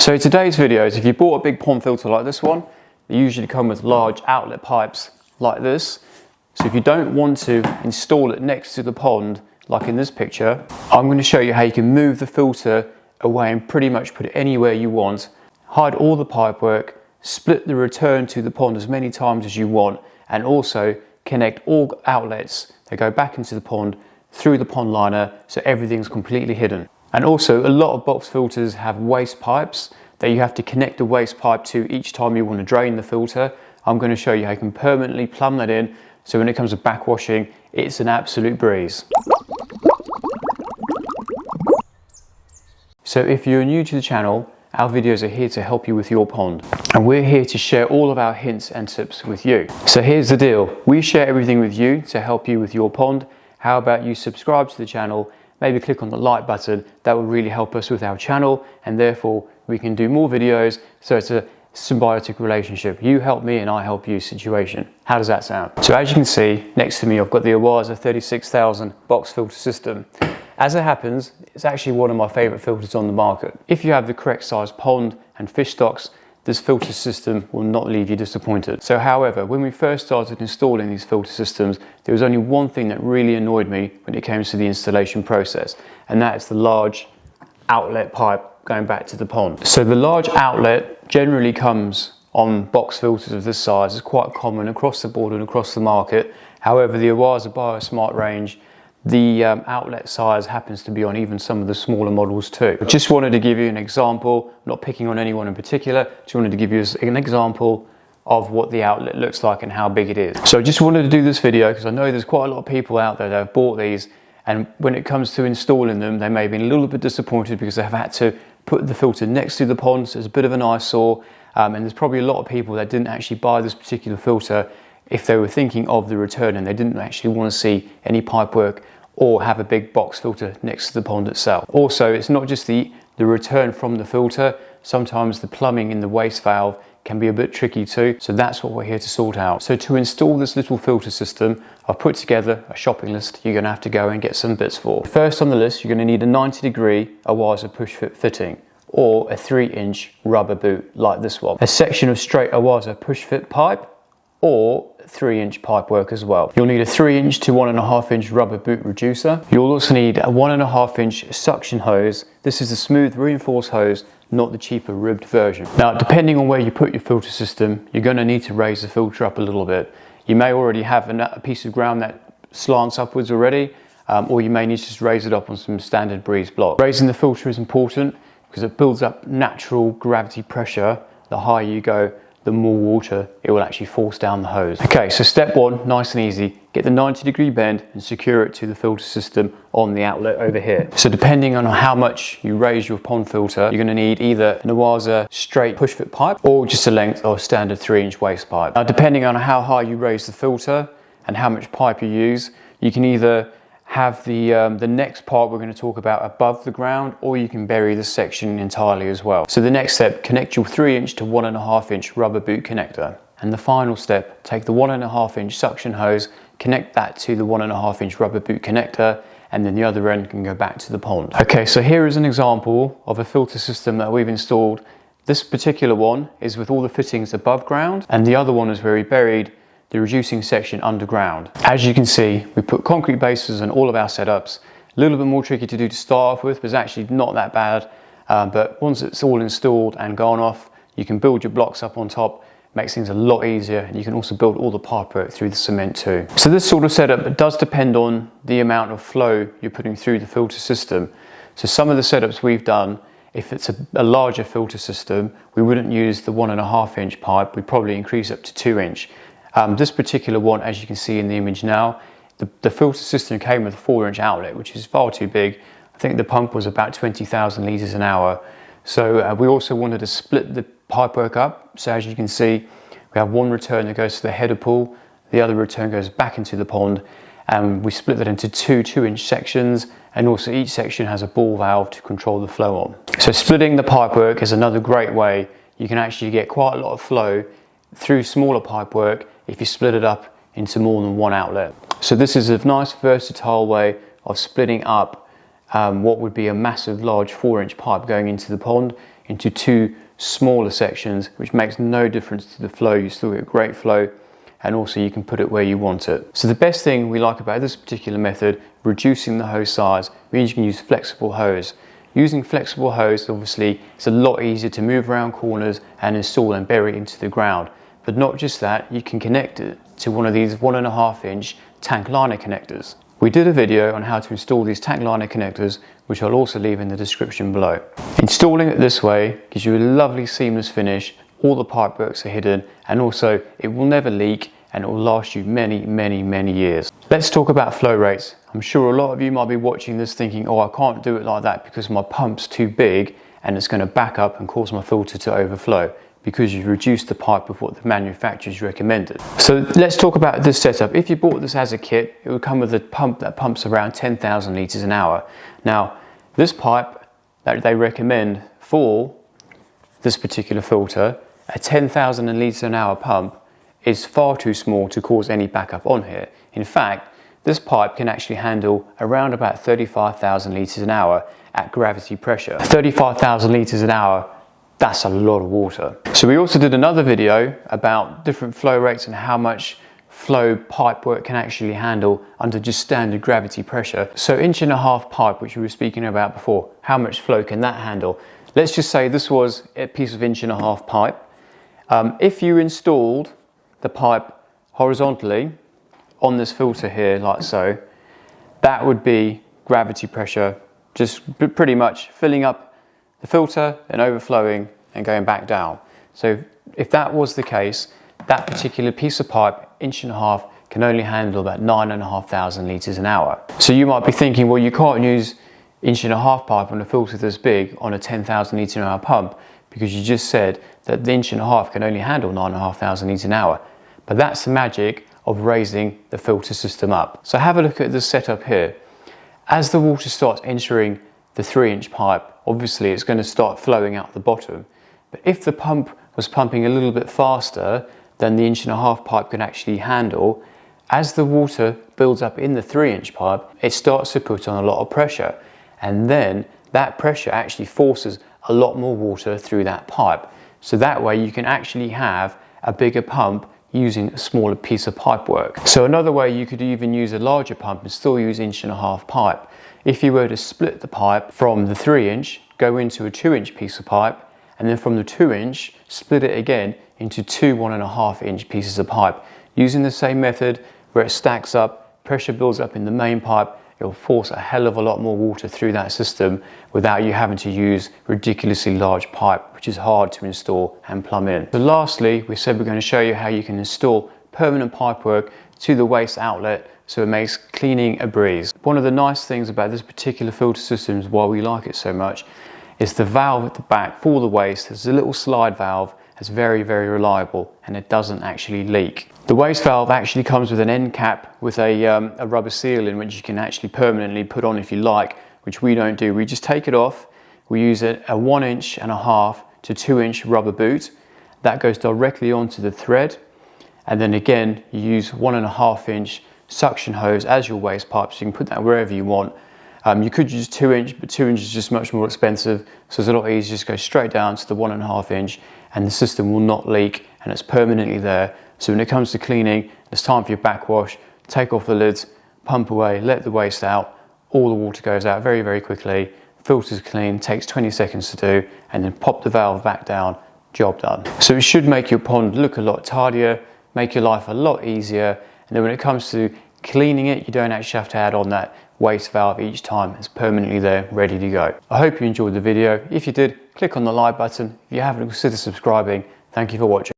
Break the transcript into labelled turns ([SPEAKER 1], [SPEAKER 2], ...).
[SPEAKER 1] So today's video is if you bought a big pond filter like this one, they usually come with large outlet pipes like this. So if you don't want to install it next to the pond, like in this picture, I'm going to show you how you can move the filter away and pretty much put it anywhere you want, hide all the pipework, split the return to the pond as many times as you want, and also connect all outlets that go back into the pond through the pond liner so everything's completely hidden. And also a lot of box filters have waste pipes that you have to connect the waste pipe to each time you want to drain the filter. I'm going to show you how you can permanently plumb that in, so when it comes to backwashing, it's an absolute breeze. So if you're new to the channel, our videos are here to help you with your pond, and we're here to share all of our hints and tips with you. So here's the deal, we share everything with you to help you with your pond. How about you subscribe to the channel, maybe click on the like button. That will really help us with our channel, and therefore we can do more videos, so it's a symbiotic relationship. You help me and I help you situation. How does that sound? So as you can see next to me, I've got the OASE 36,000 box filter system. As it happens, it's actually one of my favorite filters on the market. If you have the correct size pond and fish stocks, this filter system will not leave you disappointed. So however, when we first started installing these filter systems, there was only one thing that really annoyed me when it came to the installation process, and that is the large outlet pipe going back to the pond. So the large outlet generally comes on box filters of this size. It's quite common across the board and across the market. However, the OASE Biosmart range, the outlet size happens to be on even some of the smaller models too. I just wanted to give you an example, not picking on anyone in particular, just wanted to give you an example of what the outlet looks like and how big it is. So I just wanted to do this video because I know there's quite a lot of people out there that have bought these, and when it comes to installing them, they may have been a little bit disappointed because they have had to put the filter next to the pond, so it's a bit of an eyesore, and there's probably a lot of people that didn't actually buy this particular filter if they were thinking of the return and they didn't actually want to see any pipework or have a big box filter next to the pond itself. Also, it's not just the return from the filter, sometimes the plumbing in the waste valve can be a bit tricky too, so that's what we're here to sort out. So to install this little filter system, I've put together a shopping list you're going to have to go and get some bits for. First on the list, you're going to need a 90-degree OASE push fit fitting, or a 3-inch rubber boot like this one, a section of straight OASE push fit pipe, or 3-inch pipework as well. You'll need a 3-inch to 1.5-inch rubber boot reducer. You'll also need a 1.5-inch suction hose. This is a smooth reinforced hose, not the cheaper ribbed version. Now, depending on where you put your filter system, you're going to need to raise the filter up a little bit. You may already have a piece of ground that slants upwards already, or you may need to just raise it up on some standard breeze block. Raising the filter is important because it builds up natural gravity pressure. The higher you go, the more water it will actually force down the hose. Okay, so step one, nice and easy, get the 90-degree bend and secure it to the filter system on the outlet over here. So depending on how much you raise your pond filter, you're going to need either an OASE straight push fit pipe or just a length of standard 3-inch waste pipe. Now, depending on how high you raise the filter and how much pipe you use, you can either have the next part we're going to talk about above the ground, or you can bury this section entirely as well. So the next step, connect your 3-inch to 1.5-inch rubber boot connector. And the final step, take the 1.5-inch suction hose, connect that to the 1.5-inch rubber boot connector, and then the other end can go back to the pond. Okay, so here is an example of a filter system that we've installed. This particular one is with all the fittings above ground, and the other one is where we buried the reducing section underground. As you can see, we put concrete bases on all of our setups. A little bit more tricky to do to start off with, but it's actually not that bad. But once it's all installed and gone off, you can build your blocks up on top. Makes things a lot easier, and you can also build all the pipework through the cement too. So this sort of setup does depend on the amount of flow you're putting through the filter system. So some of the setups we've done, if it's a larger filter system, we wouldn't use the 1.5-inch pipe. We'd probably increase up to 2-inch. This particular one, as you can see in the image now, the filter system came with a 4-inch outlet, which is far too big. I think the pump was about 20,000 litres an hour. So we also wanted to split the pipework up. So as you can see, we have one return that goes to the header pool, the other return goes back into the pond, and we split that into two 2-inch sections, and also each section has a ball valve to control the flow on. So splitting the pipework is another great way. You can actually get quite a lot of flow through smaller pipework if you split it up into more than one outlet. So this is a nice versatile way of splitting up what would be a massive large 4-inch pipe going into the pond into two smaller sections, which makes no difference to the flow. You still get great flow, and also you can put it where you want it. So the best thing we like about this particular method, reducing the hose size, means you can use flexible hose. Using flexible hose, obviously, it's a lot easier to move around corners and install and bury it into the ground. But not just that, you can connect it to one of these 1.5 inch tank liner connectors. We did a video on how to install these tank liner connectors, which I'll also leave in the description below. Installing it this way gives you a lovely seamless finish. All the pipeworks are hidden, and also it will never leak, and it will last you many years. Let's talk about flow rates. I'm sure a lot of you might be watching this thinking, oh, I can't do it like that because my pump's too big and it's going to back up and cause my filter to overflow, because you've reduced the pipe of what the manufacturer's recommended. So let's talk about this setup. If you bought this as a kit, it would come with a pump that pumps around 10,000 litres an hour. Now, this pipe that they recommend for this particular filter, a 10,000 litres an hour pump, is far too small to cause any backup on here. In fact, this pipe can actually handle around about 35,000 litres an hour at gravity pressure. 35,000 litres an hour, that's a lot of water. So we also did another video about different flow rates and how much flow pipework can actually handle under just standard gravity pressure. So 1.5 inch pipe, which we were speaking about before, how much flow can that handle? Let's just say this was a piece of 1.5 inch pipe. If you installed the pipe horizontally on this filter here, like so, that would be gravity pressure, just pretty much filling up the filter and overflowing and going back down. So if that was the case, that particular piece of pipe, 1.5 inch, can only handle about 9,500 litres an hour. So you might be thinking, well, you can't use 1.5 inch pipe on a filter this big on a 10,000 litre an hour pump, because you just said that the 1.5 inch can only handle 9,500 litres an hour. But that's the magic of raising the filter system up. So have a look at this setup here. As the water starts entering the 3 inch pipe, obviously it's going to start flowing out the bottom. But if the pump was pumping a little bit faster than the 1.5 inch pipe can actually handle, as the water builds up in the 3 inch pipe, it starts to put on a lot of pressure. And then that pressure actually forces a lot more water through that pipe. So that way you can actually have a bigger pump using a smaller piece of pipe work. So another way, you could even use a larger pump and still use 1.5 inch pipe. If you were to split the pipe from the 3 inch, go into a 2 inch piece of pipe, and then from the 2 inch, split it again into two 1.5 inch pieces of pipe. Using the same method where it stacks up, pressure builds up in the main pipe, it'll force a hell of a lot more water through that system without you having to use ridiculously large pipe, which is hard to install and plumb in. So lastly, we said we're going to show you how you can install permanent pipework to the waste outlet so it makes cleaning a breeze. One of the nice things about this particular filter system is why we like it so much is the valve at the back for the waste. There's a little slide valve. It's very reliable, and it doesn't actually leak. The waste valve actually comes with an end cap with a rubber seal in, which you can actually permanently put on if you like, which we don't do. We just take it off. We use a 1.5 inch to 2 inch rubber boot that goes directly onto the thread, and then again you use 1.5 inch suction hose as your waste pipe, so you can put that wherever you want. You could use 2 inch, but 2 inch is just much more expensive, so it's a lot easier. Just go straight down to the 1.5 inch, and the system will not leak, and it's permanently there. So when it comes to cleaning, it's time for your backwash, take off the lids, pump away, let the waste out, all the water goes out very quickly, filter's clean, takes 20 seconds to do, and then pop the valve back down, job done. So it should make your pond look a lot tidier, make your life a lot easier, and then when it comes to cleaning it, you don't actually have to add on that waste valve each time. It's permanently there, ready to go. I hope you enjoyed the video. If you did, click on the like button. If you haven't, consider subscribing. Thank you for watching.